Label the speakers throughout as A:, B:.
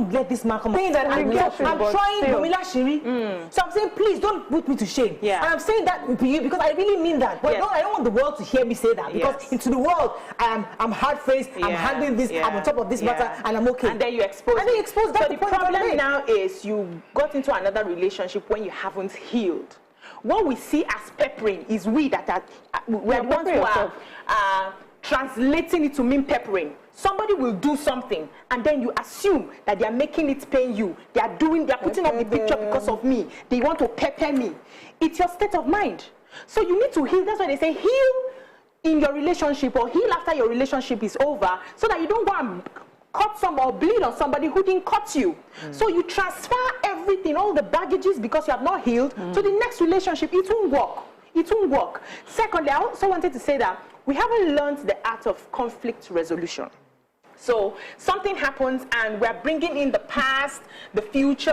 A: don't let this man come.
B: Saying that
A: I'm trying Bumila Shiri. So I'm saying, please don't put me to shame.
B: Yeah.
A: And I'm saying that to you because I really mean that. But no, I don't want the world to hear me say that because into the world, I'm hard-faced, I'm handling this, I'm on top of this matter, and I'm okay.
B: And then you expose.
A: And then you expose that.
B: So the problem now is you got into another relationship when you haven't healed. What we see as peppering is we that are we are the ones who are translating it to mean peppering. Somebody will do something, and then you assume that they are making it pain you. They are putting up the picture because of me. They want to pepper me. It's your state of mind. So you need to heal. That's why they say heal in your relationship or heal after your relationship is over, so that you don't go and cut some or bleed on somebody who didn't cut you. So you transfer everything, all the baggages, because you have not healed, to the next relationship. It won't work. It won't work. Secondly, I also wanted to say that we haven't learned the art of conflict resolution. So something happens and we're bringing in the past, the future,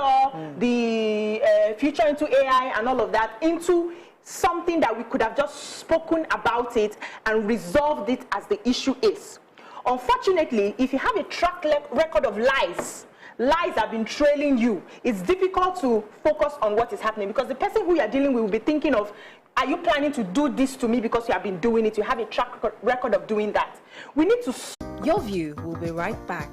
B: the future into AI and all of that into something that we could have just spoken about it and resolved it as the issue is. Unfortunately, if you have a track record of lies have been trailing you, it's difficult to focus on what is happening because the person who you are dealing with will be thinking of, are you planning to do this to me because you have been doing it? You have a track record of doing that. We need to...
C: Your View will be right back.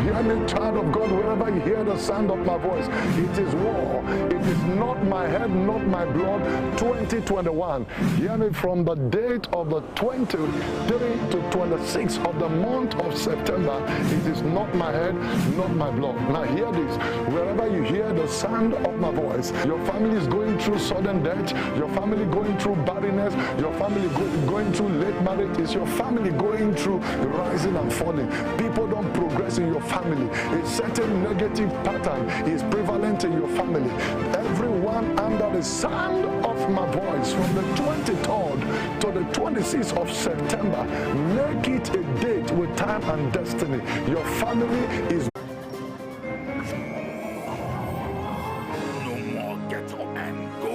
D: Hear me, child of God, wherever you hear the sound of my voice. It is war. It is not my head, not my blood. 2021. Hear me, from the date of the 23 to 26 of the month of September. It is not my head, not my blood. Now hear this. Wherever you hear the sound of my voice, your family is going through sudden death. Your family going through barrenness. Your family going through late marriage. Is your family going through rising and falling? People don't progress in your family. A certain negative pattern is prevalent in your family. Everyone under the sound of my voice, from the 23rd to the 26th of September, make it a date with time and destiny. Your family is...
E: No more get up and go.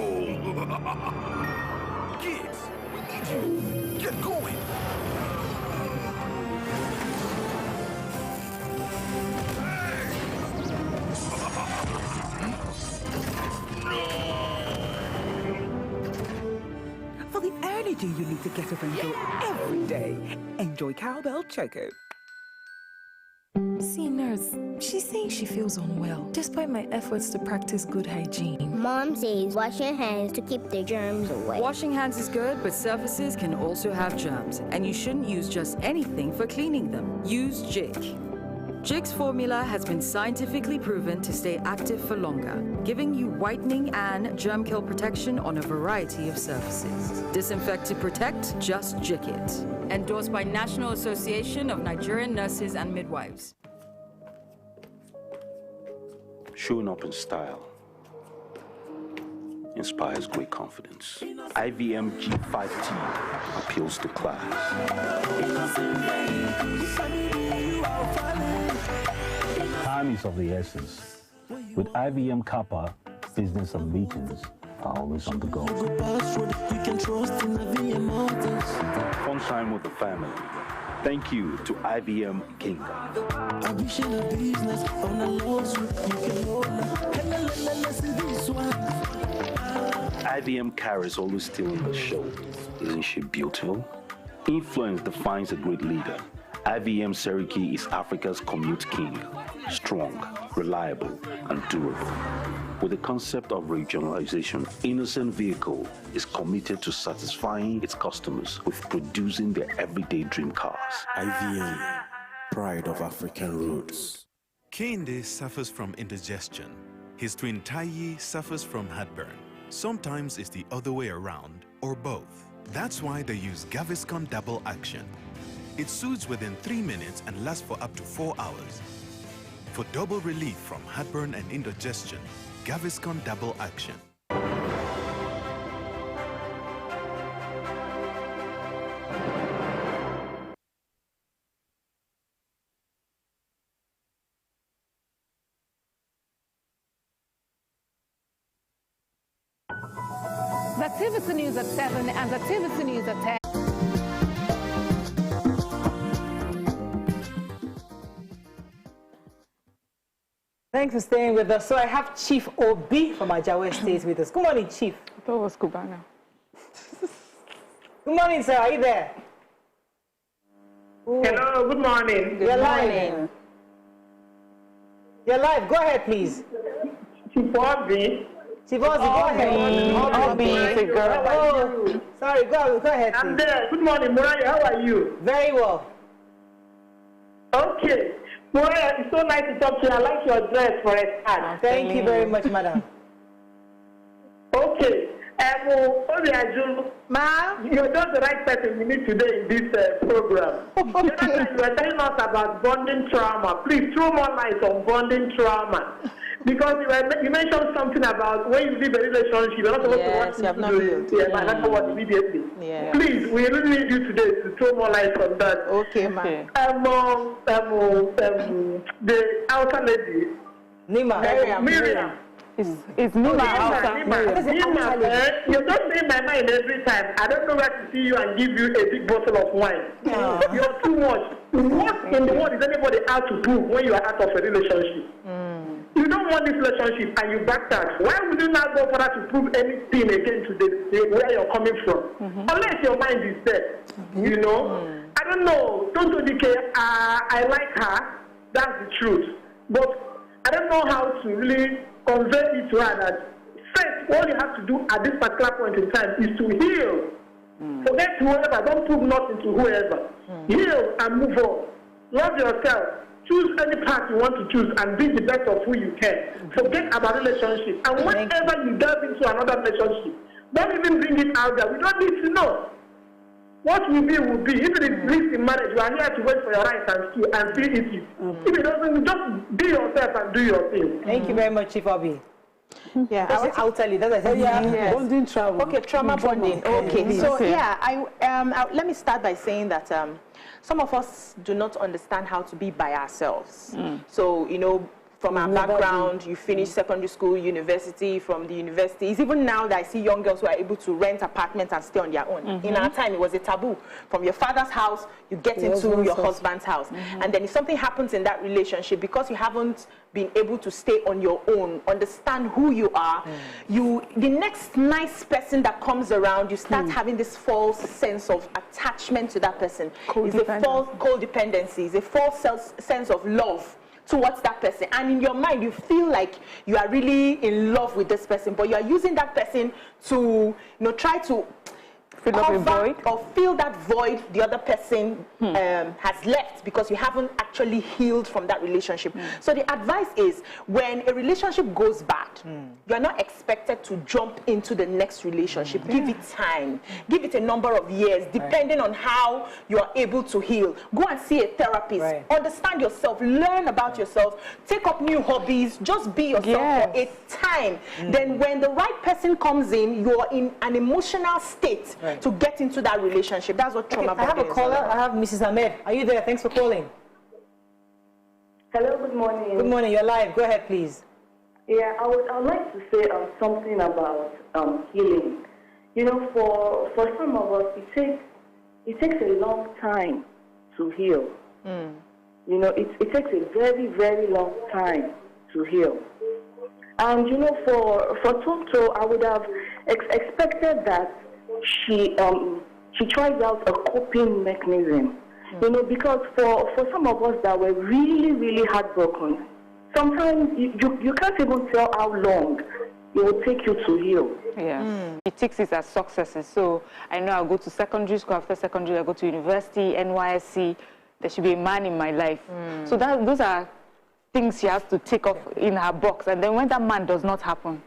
E: Kids, we need you. Get going.
F: For the energy you need to get up and go every day, enjoy Cowbell Choco.
G: See, nurse, she's saying she feels unwell, despite my efforts to practice good hygiene.
H: Mom says washing hands to keep the germs away.
I: Washing hands is good, but surfaces can also have germs, and you shouldn't use just anything for cleaning them. Use Jig. Jig's formula has been scientifically proven to stay active for longer, giving you whitening and germ kill protection on a variety of surfaces. Disinfect to protect, just Jig it. Endorsed by National Association of Nigerian Nurses and Midwives.
J: Showing up in style inspires great confidence. IVM G5T appeals to class.
K: Time is of the essence. With IVM Kappa, business and meetings are always on the go.
J: Fun time with the family. Thank you to IVM Kingdom. IVM Kara is always stealing the show. Isn't she beautiful? Influence defines a great leader. IVM Seriki is Africa's commute king. Strong, reliable, and durable. With the concept of regionalization, Innocent Vehicle is committed to satisfying its customers with producing their everyday dream cars.
L: IVM, pride of African roots.
M: Kehinde suffers from indigestion. His twin Taiyi suffers from heartburn. Sometimes it's the other way around, or both. That's why they use Gaviscon Double Action. It soothes within 3 minutes and lasts for up to 4 hours. For double relief from heartburn and indigestion, Gaviscon Double Action.
N: The TVC News at 7 and the TVC News at 10.
A: Thanks for staying with us. So I have Chief Obi from Ajawa State with us. Good morning, Chief.
O: I thought it was Cubana.
A: Good morning, sir. Are you there? Ooh.
P: Hello, good morning.
A: You're live. You're live. Go ahead, please.
P: Chief Obi.
A: Chief Obi, go ahead.
P: Obi,
A: oh, sorry, go ahead, please.
P: I'm there. Good morning, Murray. How are you?
A: Very well. Okay.
P: Murray, it's so nice to talk to you. I like your dress for a start.
A: Thank you very much, madam.
P: Okay. Ma, you're just the right person we need today in this program. Okay. The other time you were telling us about bonding trauma. Please throw more light on bonding trauma. Because you mentioned something about when you leave a relationship, you're not supposed to want to do it. Not what immediately. Yeah. Please, we really need you today to throw more light on that.
O: Okay, ma'am.
P: The outer lady. Miriam.
O: It's Nima.
P: You're just in my mind every time. I don't know where to see you and give you a big bottle of wine. You're too much. What in the world is anybody out to prove when you are out of a relationship? You don't want this relationship and you backtrack. Why would you not go further to prove anything again to where you're coming from? Unless your mind is there. You know? I don't know. Don't DK, I like her. That's the truth. But I don't know how to really convey it to her that first, all you have to do at this particular point in time is to heal. Forget whoever, don't prove nothing to whoever. Heal and move on. Love yourself. Choose any path you want to choose and be the best of who you can. Forget about relationship. And whenever you delve into another relationship, don't even bring it out there. We don't need to know. What will be, will be. If it is risk in marriage, you are here to wait for your rights and see it. If it doesn't, just be yourself and do your thing.
A: Thank you very much, Chief Obi.
B: Yeah,
A: I'll tell you. That's what I said.
O: Bonding trauma.
B: Okay, trauma bonding. Okay, so yeah, let me start by saying that some of us do not understand how to be by ourselves. So, you know, from our background, you finish secondary school, university, from the universities. Even now that I see young girls who are able to rent apartments and stay on their own. In our time, it was a taboo. From your father's house, you get into your husband's house. And then if something happens in that relationship, because you haven't been able to stay on your own, understand who you are, the next nice person that comes around, you start having this false sense of attachment to that person. It's a false codependency. It's a false sense of love towards that person, and in your mind you feel like you are really in love with this person, but you are using that person to try to fill up a void or fill that void the other person has left, because you haven't actually healed from that relationship. So the advice is, when a relationship goes bad, you are not expected to jump into the next relationship. Give it time. Give it a number of years, depending on how you are able to heal. Go and see a therapist. Understand yourself. Learn about yourself. Take up new hobbies. Just be yourself for a time. Then when the right person comes in, you're in an emotional state to get into that relationship. That's what trauma bonding is.
A: I have a caller. I have Mrs. Ahmed. Are you there? Thanks for calling.
Q: Hello, good morning.
A: Good morning. You're live. Go ahead, please.
Q: Yeah, I would like to say something about healing. You know, for some of us, it takes a long time to heal. You know, it takes a very, very long time to heal. And you know, for Toto, I would have expected that she tries out a coping mechanism. You know, because for some of us that were really, really heartbroken, sometimes you can't even tell how long it will take you to heal.
O: Yeah. It takes it as successes. So I know I'll go to secondary school. After secondary, I'll go to university, NYSC. There should be a man in my life. So those are things she has to take off in her box. And then when that man does not happen,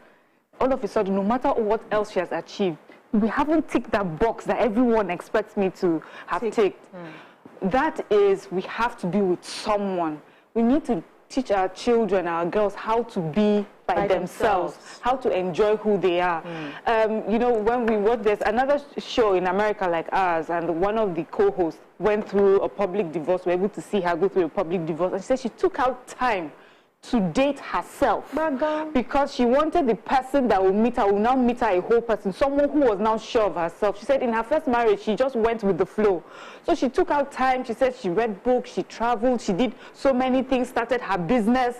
O: all of a sudden, no matter what else she has achieved, we haven't ticked that box that everyone expects me to have ticked. That is, we have to be with someone. We need to teach our children, our girls, how to be by themselves, how to enjoy who they are. You know, when we work, there's another show in America like ours, and one of the co-hosts went through a public divorce. We were able to see her go through a public divorce, and she said she took out time to date herself because she wanted the person that will meet her, will now meet her a whole person, someone who was now sure of herself. She said in her first marriage, she just went with the flow. So she took out time. She said she read books, she traveled, she did so many things, started her business.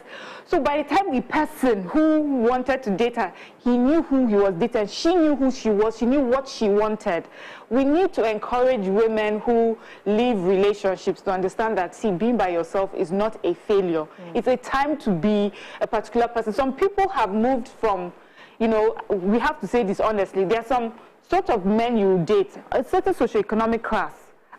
O: So by the time the person who wanted to date her, he knew who he was dating, she knew who she was, she knew what she wanted. We need to encourage women who leave relationships to understand that, see, being by yourself is not a failure. It's a time to be a particular person. Some people have moved from, you know, we have to say this honestly, there are some sort of men you date, a certain socioeconomic class.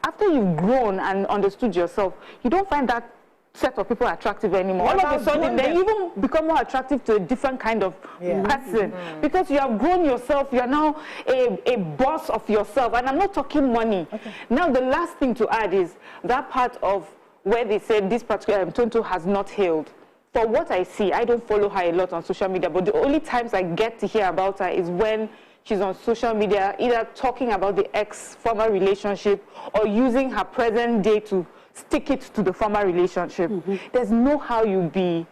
O: After you've grown and understood yourself, you don't find that set of people attractive anymore. All of a sudden, they even become more attractive to a different kind of person because you have grown yourself. You are now a boss of yourself, and I'm not talking money. Now, the last thing to add is that part of where they said this particular Tonto has not healed. For what I see, I don't follow her a lot on social media, but the only times I get to hear about her is when she's on social media, either talking about the ex-former relationship or using her present day to stick it to the former relationship. There's no how you be.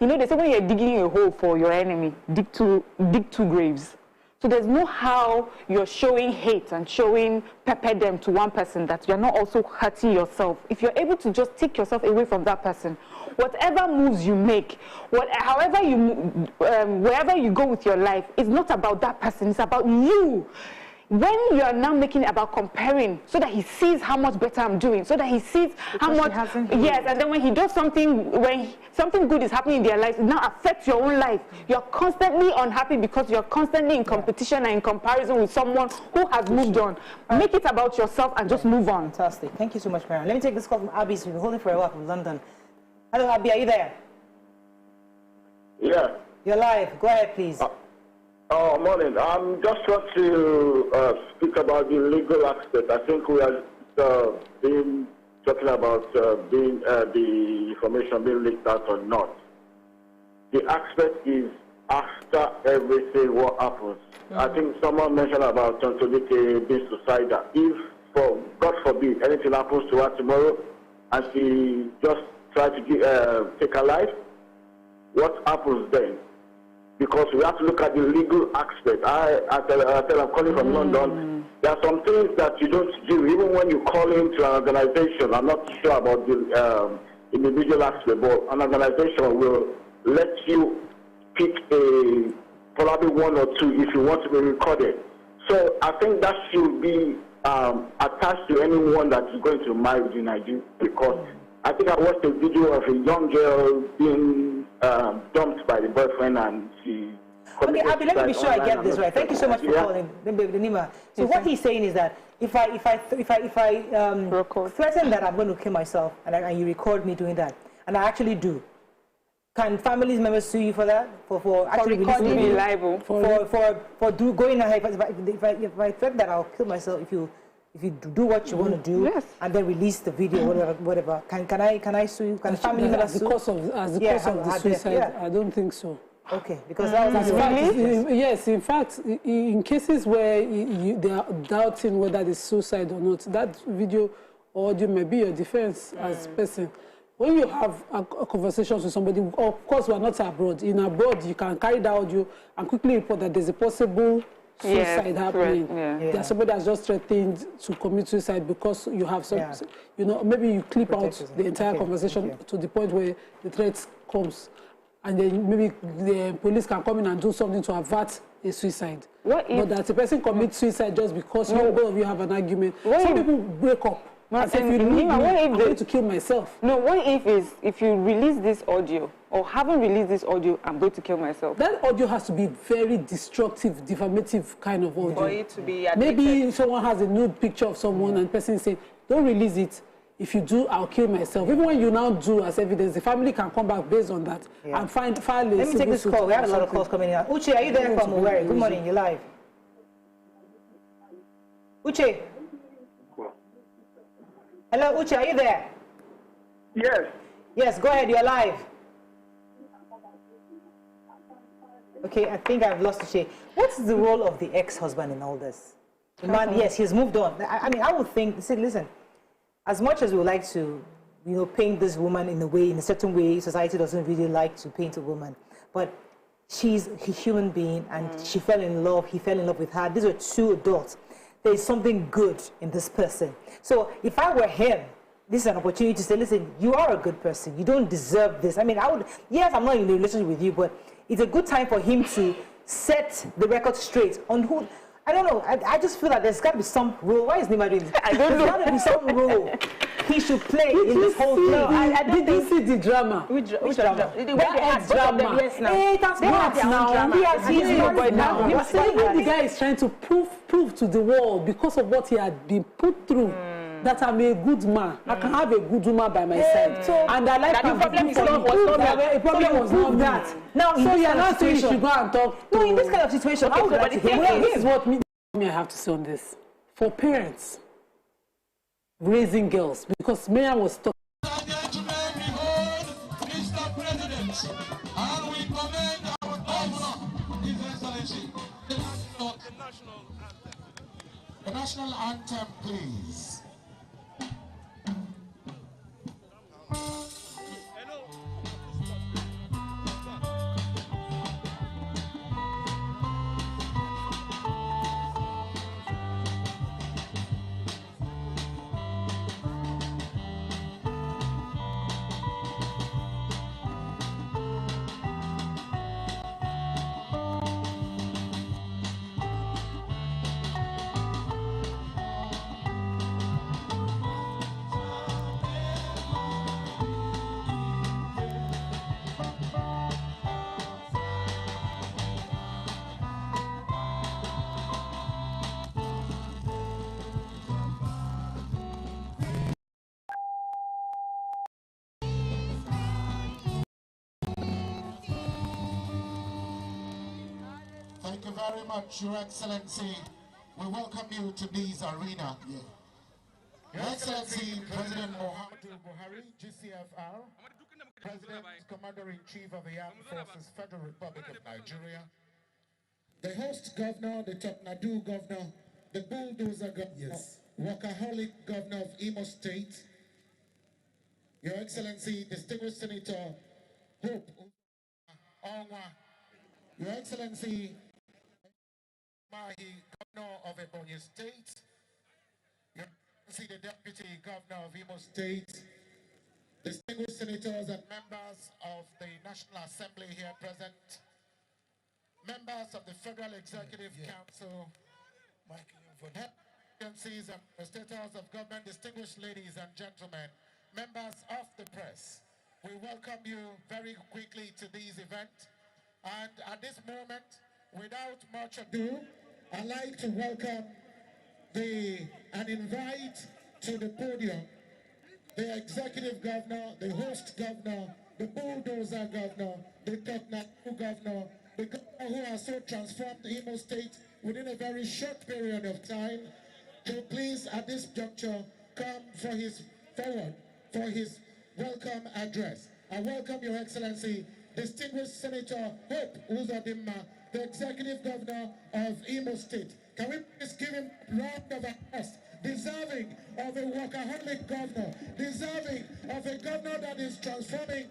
O: You know, they say when you're digging a hole for your enemy, dig two graves. So there's no how you're showing hate and showing pepper them to one person that you're not also hurting yourself. If you're able to just take yourself away from that person, whatever moves you make, however you, wherever you go with your life, it's not about that person, it's about you. When you are now making it about comparing, so that he sees how much better I'm doing, so that he sees how much, yes, and then when he does something, when something good is happening in their lives, it now affects your own life. You're constantly unhappy because you're constantly in competition and in comparison with someone who has moved on. Make it about yourself and just move on.
A: Fantastic. Thank you so much, Mariam. Let me take this call from Abby. She's been holding for a while from London. Hello, Abby, are you there?
R: Yeah.
A: You're live. Go ahead, please.
R: Morning. I'm just want to speak about the legal aspect. I think we are talking about the information being leaked out or not. The aspect is after everything what happens. I think someone mentioned about Tontonike being suicidal. If, for God forbid, anything happens to her tomorrow and she just tries to take her life, what happens then? Because we have to look at the legal aspect. I tell I'm calling from London. There are some things that you don't do, even when you call into an organization. I'm not sure about the individual aspect, but an organization will let you pick probably one or two if you want to be recorded. So I think that should be attached to anyone that is going to marry in Nigeria, because I think I watched a video of a young girl being dumped by the boyfriend, and she.
A: Okay, Abby, let me be sure I get this right. Thank you so much for calling, Nima. So what he's saying is that if I threaten that I'm going to kill myself, and you record me doing that, and I actually do, can family members sue you for that? For actually
O: recording me liable
A: for going ahead? If I threaten that I'll kill myself, if you do what you want to do, and then release the video, whatever, can I sue you? Can family members sue?
S: Because of the suicide, I don't think so.
A: Okay, because that was
S: yes, in fact, in cases where they are doubting whether it's suicide or not, that video or audio may be your defense as person. When you have a conversation with somebody, of course, we are not abroad. In abroad, you can carry the audio and quickly report that there's a possible suicide happening. There's somebody that's just threatened to commit suicide because you have some, you know, maybe you clip out the entire conversation to the point where the threat comes, and then maybe the police can come in and do something to avert a suicide. But that a person commits suicide just because both of you have an argument. Some people break up. I'm going to kill myself.
O: No, what if you release this audio or haven't released this audio, I'm going to kill myself?
S: That audio has to be very destructive, defamative kind of audio.
B: For it to be admitted.
S: Maybe someone has a nude picture of someone and the person saying, don't release it. If you do, I'll kill myself. Even when you now do as evidence, the family can come back based on that and file a
A: Let me take this call. We have a lot of calls coming in. Uche, are you there from Owerri? Good morning, you're live. Uche. Hello, Uche, are you there?
P: Yes.
A: Yes, go ahead, you're live. Okay, I think I've lost Uche. What's the role of the ex-husband in all this? The man, yes, he's moved on. I mean, I would think, see, listen, as much as we would like to paint this woman in a certain way society doesn't really like to paint a woman. But she's a human being, and she fell in love. He fell in love with her. These were two adults. There is something good in this person. So if I were him, this is an opportunity to say, listen, you are a good person. You don't deserve this. I mean, yes, I'm not in a relationship with you, but it's a good time for him to set the record straight on who. I don't know. I just feel that there's got to be some role. Why is Nima doing this? I don't know. There's got to be some role he should play in this whole thing.
S: No, I don't think. Did you see the drama?
A: Which drama?
S: That drama.
A: Yes, now. Hey, that's what now.
S: He's married now. You're saying that the guy is trying to prove to the world because of what he had been put through. That I'm a good man. I can have a good woman by my side. So, and I like
A: the problem is not that. The problem was not that. Now,
S: so you're not saying you should go and talk to...
A: No, in this kind of situation, how would I hear?
S: This is what I have to say on this. For parents raising girls, because Miriam was talking.
T: The national anthem, please. Thank you very much, Your Excellency. We welcome you to this arena. Your Excellency, President Muhammadu Buhari, GCFR, President, Commander-in-Chief of the Armed Forces, Federal Republic of Nigeria, the host governor, the Toknadu governor, the bulldozer governor, workaholic governor of Imo State, Your Excellency, distinguished Senator Hope Onwa, Your Excellency, Mahi, Governor of Ebonyi State, Your Excellency, the Deputy Governor of Imo State, distinguished senators and members of the National Assembly here present, members of the Federal Executive Council, agencies and prestataries of government, distinguished ladies and gentlemen, members of the press, we welcome you very quickly to this event. And at this moment, without much ado, I'd like to welcome and invite to the podium the executive governor, the host governor, the bulldozer governor, the Toknadu governor, the governor who has so transformed Imo State within a very short period of time, to please at this juncture come for his welcome address. I welcome Your Excellency, distinguished Senator Hope Uzodimma, the executive governor of Imo State. Can we please give him a round of applause? Deserving of a workaholic governor, deserving of a governor that is transforming.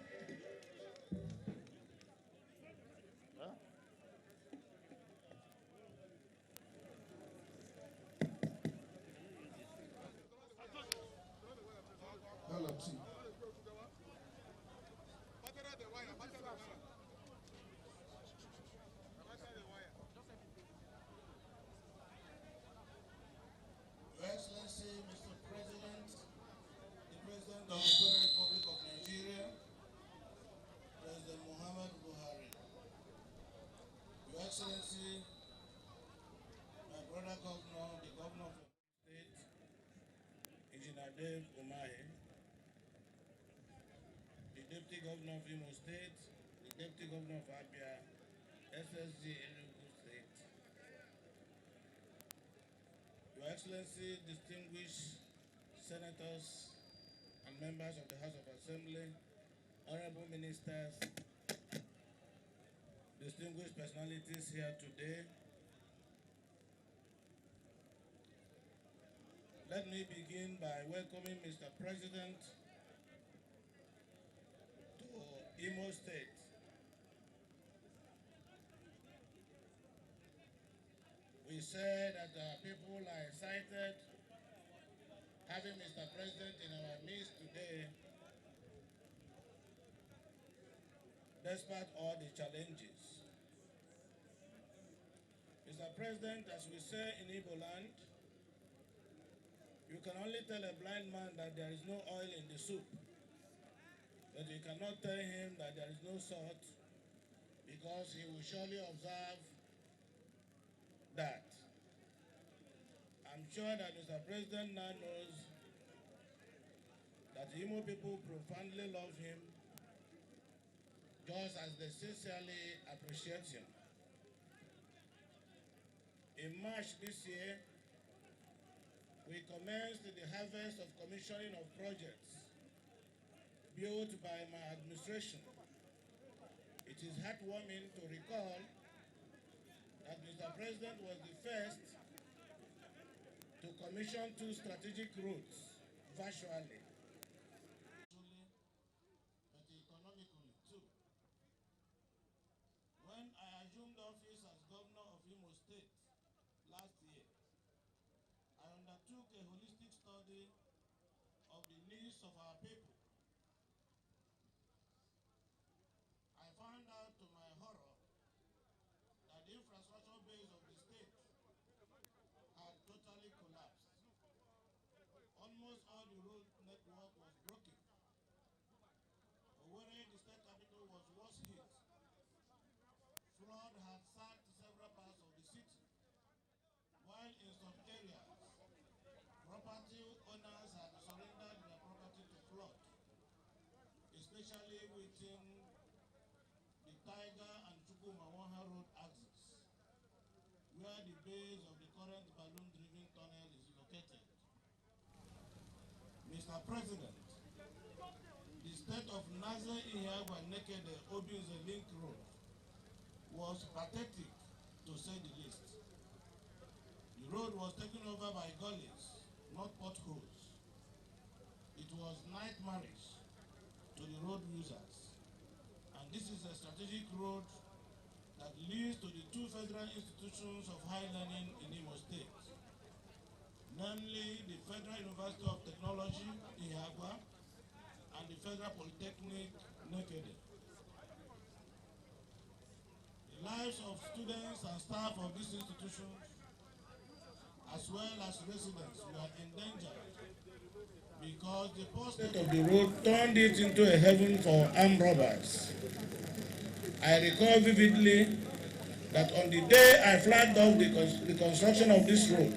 T: Excellency, my brother governor, the governor of the state, Engineer Dave Umahi, the deputy governor of Imo State, the deputy governor of Abia, SSG Enugu State. Your Excellency, distinguished senators and members of the House of Assembly, honorable ministers, distinguished personalities here today. Let me begin by welcoming Mr. President Imo State. We said that our people are excited having Mr. President in our midst today, despite all the challenges. Mr. President, as we say in Igbo land, you can only tell a blind man that there is no oil in the soup, but you cannot tell him that there is no salt, because he will surely observe that. I'm sure that Mr. President now knows that the Imo people profoundly love him, just as they sincerely appreciate him. In March this year, we commenced the harvest of commissioning of projects built by my administration. It is heartwarming to recall that Mr. President was the first to commission 2 strategic routes virtually, but economically too. When I assumed office as governor of Imo State last year, I undertook a holistic study of the needs of our people. I found out to my horror that the infrastructure base of the state had totally collapsed. Almost all the road network was broken. Owerri, the state capital, was worse hit. Flood had sacked several parts of the city, while in some areas, property owners had surrendered their property to flood, especially within the Tiger and Chukwumawaha Road axis, where the base of the current balloon-driven tunnel is located. Mr. President, the state of Naze Ihagwa Nekede Obinze Link Road was pathetic, to say the least. The road was taken over by gullies, not potholes. It was nightmarish to the road users. And this is a strategic road that leads to the 2 federal institutions of high learning in Imo State, namely the Federal University of Technology, Ihagwa, and the Federal Polytechnic, Nekede. The lives of students and staff of these institutions, as well as residents, were endangered because the poor state of the road turned it into a heaven for armed robbers. I recall vividly that on the day I flagged off the construction of this road,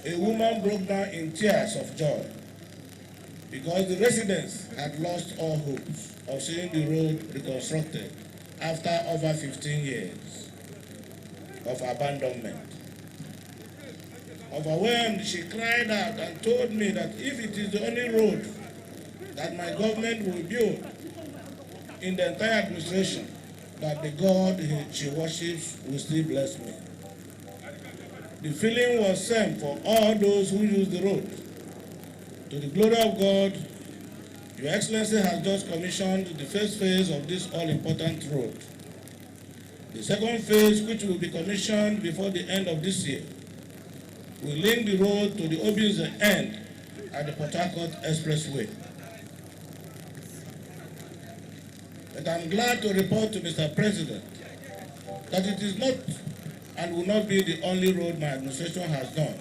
T: a woman broke down in tears of joy because the residents had lost all hopes of seeing the road reconstructed after over 15 years of abandonment. Overwhelmed, she cried out and told me that if it is the only road that my government will build in the entire administration, that the God she worships will still bless me. The feeling was same for all those who use the road. To the glory of God, Your Excellency has just commissioned the first phase of this all-important road. The second phase, which will be commissioned before the end of this year, will link the road to the Obinze end at the Port Harcourt Expressway. But I'm glad to report to Mr. President that it is not and will not be the only road my administration has done.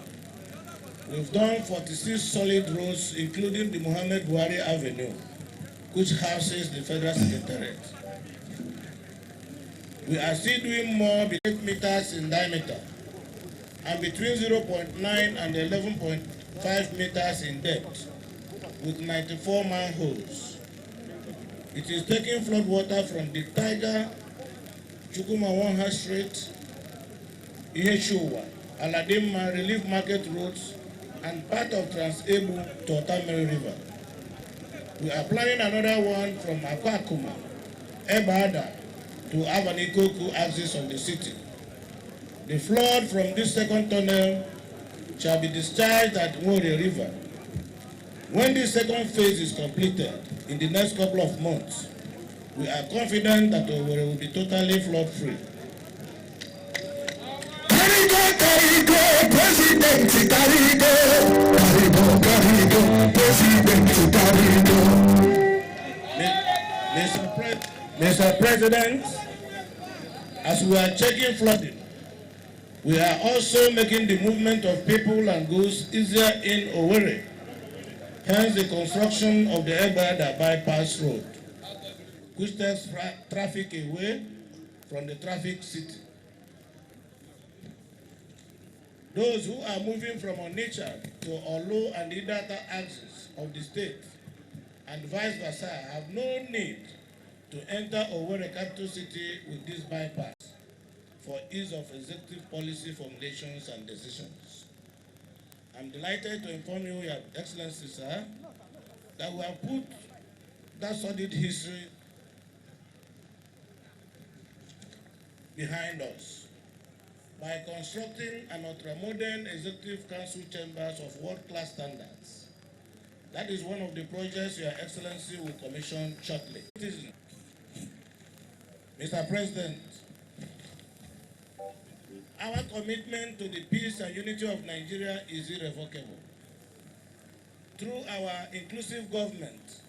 T: We've done 46 solid roads, including the Muhammad Buhari Avenue, which houses the Federal Secretariat. We are still doing more between 8 meters in diameter and between 0.9 and 11.5 meters in depth, with 94 manholes. It is taking flood water from the Tiger, Chukwumawaha Street, Iheshuwa, Aladima Relief Market Roads, and part of Trans-Ebu to Otamere River. We are planning another one from Akwakuma, Ebada, to Avanikoku axis of the city. The flood from this second tunnel shall be discharged at Nwore River. When this second phase is completed in the next couple of months, We are confident that Owerri will be totally flood-free. Mr. President, as we are checking flooding, we are also making the movement of people and goods easier in Owerri. Hence the construction of the Egbada bypass road, which takes traffic away from the traffic city. Those who are moving from Onitsha to Olu and the other axis of the state and vice versa have no need to enter Owerri capital city with this bypass for ease of executive policy formulations and decisions. I'm delighted to inform you, Your Excellency, sir, that we have put that sordid history behind us by constructing an ultra-modern executive council chambers of world-class standards. That is one of the projects Your Excellency will commission shortly. Mr. President, our commitment to the peace and unity of Nigeria is irrevocable. Through our inclusive government,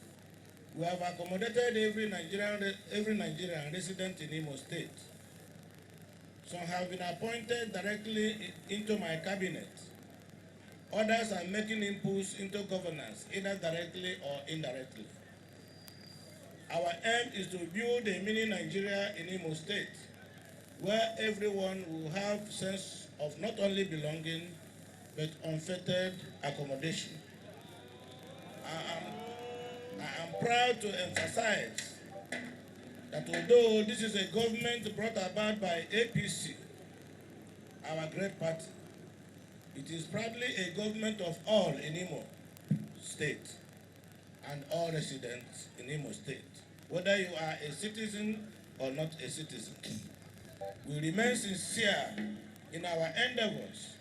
T: we have accommodated every Nigerian resident in Imo State. Some have been appointed directly into my cabinet. Others are making inputs into governance, either directly or indirectly. Our aim is to build a mini Nigeria in Imo State, where everyone will have a sense of not only belonging, but unfettered accommodation. I am proud to emphasize that although this is a government brought about by APC, our great party, it is proudly a government of all in Imo State and all residents in Imo State, whether you are a citizen or not a citizen. We remain sincere in our endeavors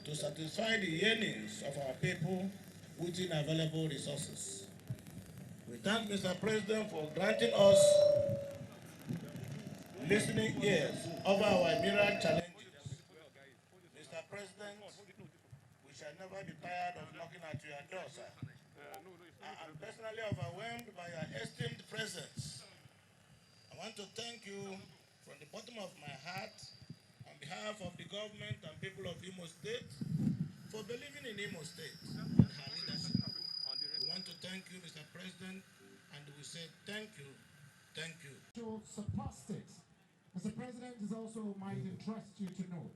T: to satisfy the yearnings of our people within available resources. We thank Mr. President for granting us listening ears over our myriad challenges. Mr. President, we shall never be tired of knocking at your door, sir. I am personally overwhelmed by your esteemed presence. I want to thank you from the bottom of my heart on behalf of the government and people of Imo State for believing in Imo State and her leadership. We want to thank you, Mr. President, and we say thank you, thank you.
U: Surpassed it. Mr. President, it also might interest you to note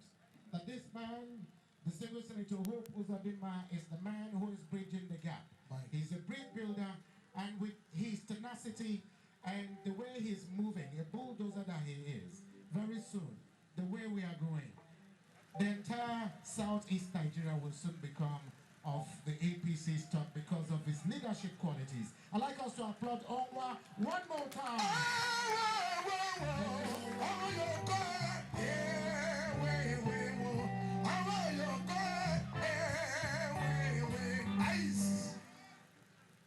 U: that this man, distinguished Senator Hope Uzodinma, is the man who is bridging the gap. He's a bridge builder, and with his tenacity and the way he's moving, a bulldozer that he is, very soon, the way we are going, the entire Southeast Nigeria will soon become of the APC stock because of his leadership qualities. I'd like us to applaud Onwa one more time.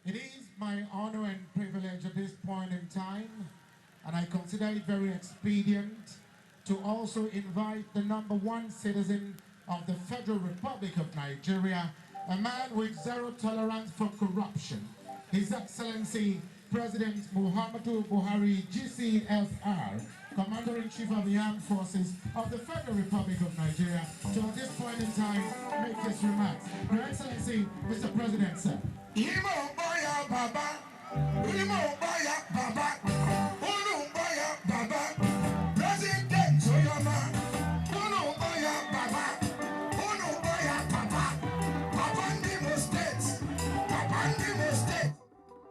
U: It is my honor and privilege at this point in time, and I consider it very expedient to also invite the #1 citizen of the Federal Republic of Nigeria, a man with zero tolerance for corruption, His Excellency President Muhammadu Buhari, GCFR, Commander-in-Chief of the Armed Forces of the Federal Republic of Nigeria, to at this point in time make his remarks. Your Excellency, Mr. President, sir.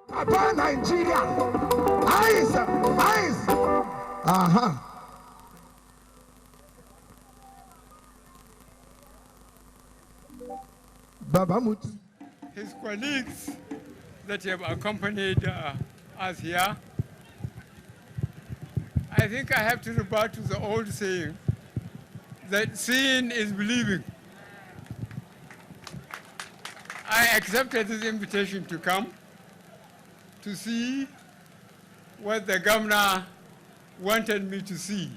V: Papa Nigeria, eyes, eyes. Baba Muti.
W: His colleagues that have accompanied us here, I think I have to revert to the old saying that seeing is believing. I accepted this invitation to come to see what the governor wanted me to see.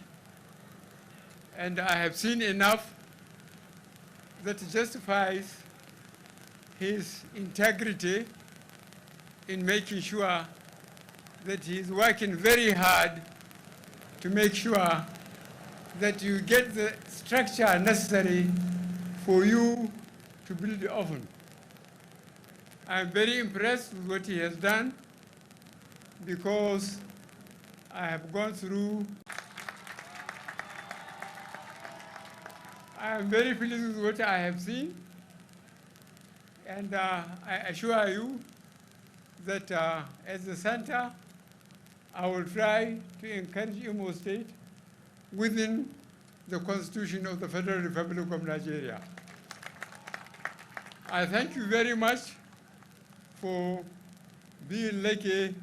W: And I have seen enough that justifies his integrity in making sure that he is working very hard to make sure that you get the structure necessary for you to build the oven. I'm very impressed with what he has done because I have gone through. I am very pleased with what I have seen, and I assure you that as the center, I will try to encourage Imo State within the Constitution of the Federal Republic of Nigeria. I thank you very much for being lucky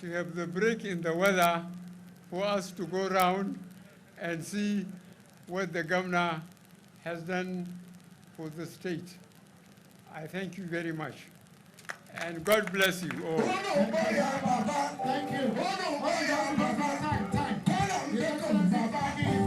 W: to have the break in the weather for us to go around and see what the governor has done for the state. I thank you very much. And God bless you all.
U: Thank you.